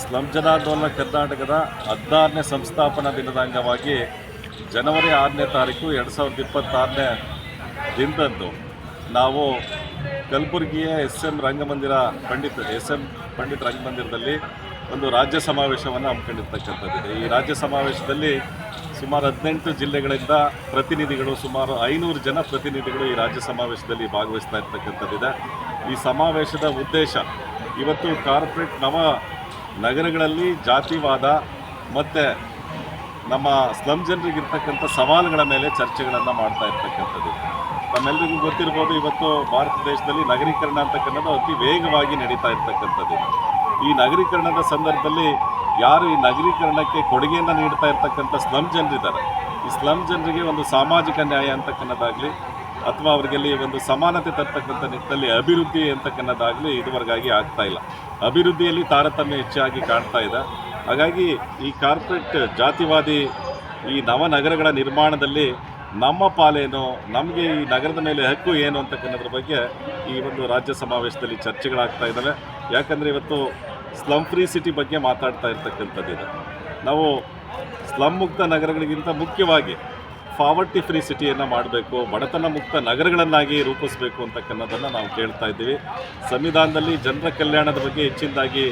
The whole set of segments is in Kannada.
ಸ್ಲಂ ಜನಾಂದೋಲನ ಕರ್ನಾಟಕದ 16ನೇ ಸಂಸ್ಥಾಪನಾ ದಿನದ ಅಂಗವಾಗಿ ಜನವರಿ 6ನೇ ತಾರೀಕು 2026ನೇ ದಿನದಂದು ನಾವು ಕಲಬುರಗಿಯ ಎಸ್ ಎಂ ಪಂಡಿತ್ ರಂಗಮಂದಿರದಲ್ಲಿ ಒಂದು ರಾಜ್ಯ ಸಮಾವೇಶವನ್ನು ಹಮ್ಮಿಕೊಂಡಿರ್ತಕ್ಕಂಥದ್ದಿದೆ. ಈ ರಾಜ್ಯ ಸಮಾವೇಶದಲ್ಲಿ ಸುಮಾರು 18 ಜಿಲ್ಲೆಗಳಿಂದ ಪ್ರತಿನಿಧಿಗಳು, ಸುಮಾರು 500 ಜನ ಪ್ರತಿನಿಧಿಗಳು ಈ ರಾಜ್ಯ ಸಮಾವೇಶದಲ್ಲಿ ಭಾಗವಹಿಸ್ತಾ ಇರ್ತಕ್ಕಂಥದ್ದಿದೆ. ಈ ಸಮಾವೇಶದ ಉದ್ದೇಶ ಇವತ್ತು ಕಾರ್ಪೊರೇಟ್ ನವ ನಗರಗಳಲ್ಲಿ ಜಾತಿವಾದ ಮತ್ತು ನಮ್ಮ ಸ್ಲಂ ಜನರಿಗಿರ್ತಕ್ಕಂಥ ಸವಾಲುಗಳ ಮೇಲೆ ಚರ್ಚೆಗಳನ್ನು ಮಾಡ್ತಾ ಇರ್ತಕ್ಕಂಥದ್ದು. ನಮ್ಮೆಲ್ಲರಿಗೂ ಗೊತ್ತಿರ್ಬೋದು, ಇವತ್ತು ಭಾರತ ದೇಶದಲ್ಲಿ ನಗರೀಕರಣ ಅಂತಕ್ಕಂಥದ್ದು ಅತಿ ವೇಗವಾಗಿ ನಡೀತಾ ಇರ್ತಕ್ಕಂಥದ್ದು. ಈ ನಗರೀಕರಣದ ಸಂದರ್ಭದಲ್ಲಿ ಯಾರು ಈ ನಗರೀಕರಣಕ್ಕೆ ಕೊಡುಗೆಯನ್ನು ನೀಡ್ತಾ ಇರ್ತಕ್ಕಂಥ ಸ್ಲಂ ಜನರಿದ್ದಾರೆ, ಈ ಸ್ಲಂ ಜನರಿಗೆ ಒಂದು ಸಾಮಾಜಿಕ ನ್ಯಾಯ ಅಂತಕ್ಕನ್ನೋದಾಗಲಿ ಅಥವಾ ಅವರಿಗೆಲ್ಲಿ ಒಂದು ಸಮಾನತೆ ತರ್ತಕ್ಕಂಥ ನಿಟ್ಟಿನಲ್ಲಿ ಅಭಿವೃದ್ಧಿ ಅಂತಕ್ಕನ್ನೋದಾಗಲಿ ಇದುವರೆಗಾಗಿ ಆಗ್ತಾ ಇಲ್ಲ. ಅಭಿವೃದ್ಧಿಯಲ್ಲಿ ತಾರತಮ್ಯ ಹೆಚ್ಚಾಗಿ ಕಾಣ್ತಾ ಇದೆ. ಹಾಗಾಗಿ ಈ ಕಾರ್ಪೊರೇಟ್ ಜಾತಿವಾದಿ ಈ ನವನಗರಗಳ ನಿರ್ಮಾಣದಲ್ಲಿ ನಮ್ಮ ಪಾಲೇನು, ನಮಗೆ ಈ ನಗರದ ಮೇಲೆ ಹಕ್ಕು ಏನು ಅಂತಕ್ಕನ್ನೋದ್ರ ಬಗ್ಗೆ ಈ ಒಂದು ರಾಜ್ಯ ಸಮಾವೇಶದಲ್ಲಿ ಚರ್ಚೆಗಳಾಗ್ತಾ ಇದ್ದಾವೆ. ಯಾಕಂದರೆ ಇವತ್ತು ಸ್ಲಮ್ ಫ್ರೀ ಸಿಟಿ ಬಗ್ಗೆ ಮಾತಾಡ್ತಾ ಇರ್ತಕ್ಕಂಥದ್ದಿದೆ. ನಾವು ಸ್ಲಮ್ ಮುಕ್ತ ನಗರಗಳಿಗಿಂತ ಮುಖ್ಯವಾಗಿ ಪಾವರ್ಟಿ ಫ್ರೀ ಸಿಟಿಯನ್ನು ಮಾಡಬೇಕು, ಬಡತನ ಮುಕ್ತ ನಗರಗಳನ್ನಾಗಿ ರೂಪಿಸಬೇಕು ಅಂತಕ್ಕನ್ನೋದನ್ನು ನಾವು ಕೇಳ್ತಾ ಇದ್ದೀವಿ. ಸಂವಿಧಾನದಲ್ಲಿ ಜನರ ಕಲ್ಯಾಣದ ಬಗ್ಗೆ ಹೆಚ್ಚಿನದಾಗಿ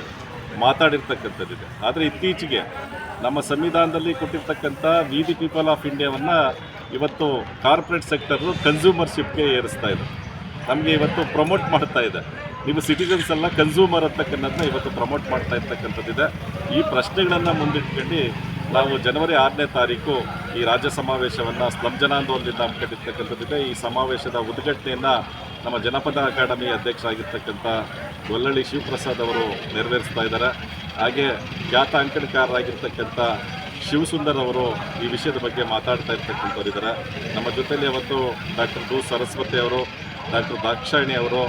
ಮಾತಾಡಿರ್ತಕ್ಕಂಥದ್ದಿದೆ. ಆದರೆ ಇತ್ತೀಚೆಗೆ ನಮ್ಮ ಸಂವಿಧಾನದಲ್ಲಿ ಕೊಟ್ಟಿರ್ತಕ್ಕಂಥ ವಿ ದಿ ಪೀಪಲ್ ಆಫ್ ಇಂಡಿಯಾವನ್ನು ಇವತ್ತು ಕಾರ್ಪೊರೇಟ್ ಸೆಕ್ಟರು ಕನ್ಸ್ಯೂಮರ್ಶಿಪ್ಗೆ ಏರಿಸ್ತಾ ಇದೆ. ನಮಗೆ ಇವತ್ತು ಪ್ರಮೋಟ್ ಮಾಡ್ತಾ ಇದೆ, ನೀವು ಸಿಟಿಸನ್ಸ್ ಎಲ್ಲ ಕನ್ಸ್ಯೂಮರ್ ಅಂತಕ್ಕನ್ನೋದನ್ನ ಇವತ್ತು ಪ್ರಮೋಟ್ ಮಾಡ್ತಾ ಇರ್ತಕ್ಕಂಥದ್ದಿದೆ. ಈ ಪ್ರಶ್ನೆಗಳನ್ನು ಮುಂದಿಟ್ಕೊಂಡು ನಾವು ಜನವರಿ 6ನೇ ತಾರೀಕು ಈ ರಾಜ್ಯ ಸಮಾವೇಶವನ್ನು ಸ್ಲಂ ಜನಾಂದೋಲನದಿಂದ ಹಮ್ಮಿಕೊಂಡಿರ್ತಕ್ಕಂಥದ್ದಿದೆ. ಈ ಸಮಾವೇಶದ ಉದ್ಘಾಟನೆಯನ್ನು ನಮ್ಮ ಜನಪದ ಅಕಾಡೆಮಿ ಅಧ್ಯಕ್ಷರಾಗಿರ್ತಕ್ಕಂಥ ಗೊಲ್ಲಳ್ಳಿ ಶಿವಪ್ರಸಾದ್ ಅವರು ನೆರವೇರಿಸ್ತಾ ಇದ್ದಾರೆ. ಹಾಗೆ ಖ್ಯಾತ ಅಂಕಣಕಾರರಾಗಿರ್ತಕ್ಕಂಥ ಶಿವಸುಂದರ್ ಅವರು ಈ ವಿಷಯದ ಬಗ್ಗೆ ಮಾತಾಡ್ತಾ ಇರ್ತಕ್ಕಂಥವ್ರಿದ್ದಾರೆ. ನಮ್ಮ ಜೊತೆಯಲ್ಲಿ ಅವತ್ತು ಡಾಕ್ಟರ್ ದು ಸರಸ್ವತಿ ಅವರು, ಡಾಕ್ಟರ್ ದಾಕ್ಷಾಯಿಣಿ ಅವರು,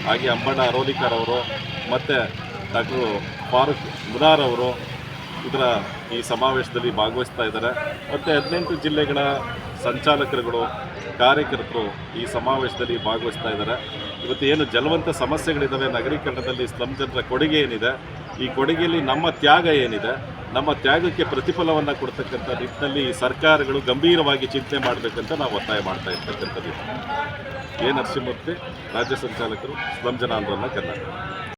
ಹಾಗೆ ಅಂಬಣ್ಣ ಅರೋಲಿಕರ್ ಅವರು ಮತ್ತು ಡಾಕ್ಟರ್ ಫಾರೂಕ್ ಮುನಾರ್ ಅವರು ಈ ಸಮಾವೇಶದಲ್ಲಿ ಭಾಗವಹಿಸ್ತಾ ಇದ್ದಾರೆ. ಮತ್ತು 18 ಜಿಲ್ಲೆಗಳ ಸಂಚಾಲಕರುಗಳು, ಕಾರ್ಯಕರ್ತರು ಈ ಸಮಾವೇಶದಲ್ಲಿ ಭಾಗವಹಿಸ್ತಾ ಇದ್ದಾರೆ. ಇವತ್ತು ಏನು ಜಲವಂತ ಸಮಸ್ಯೆಗಳಿದ್ದಾವೆ ನಗರೀಕರಣದಲ್ಲಿ, ಸ್ಲಂ ಜನರ ಕೊಡುಗೆ ಏನಿದೆ, ಈ ಕೊಡುಗೆಯಲ್ಲಿ ನಮ್ಮ ತ್ಯಾಗ ಏನಿದೆ, ನಮ್ಮ ತ್ಯಾಗಕ್ಕೆ ಪ್ರತಿಫಲವನ್ನು ಕೊಡ್ತಕ್ಕಂಥ ನಿಟ್ಟಿನಲ್ಲಿ ಈ ಸರ್ಕಾರಗಳು ಗಂಭೀರವಾಗಿ ಚಿಂತನೆ ಮಾಡಬೇಕಂತ ನಾವು ಒತ್ತಾಯ ಮಾಡ್ತಾ ಇರ್ತಕ್ಕಂಥದ್ದು. ಎ ನರಸಿಂಹಮೂರ್ತಿ, ರಾಜ್ಯ ಸಂಚಾಲಕರು, ಸ್ಲಂ ಜನಾಂದೋಲನ ಕರ್ನಾಟಕ.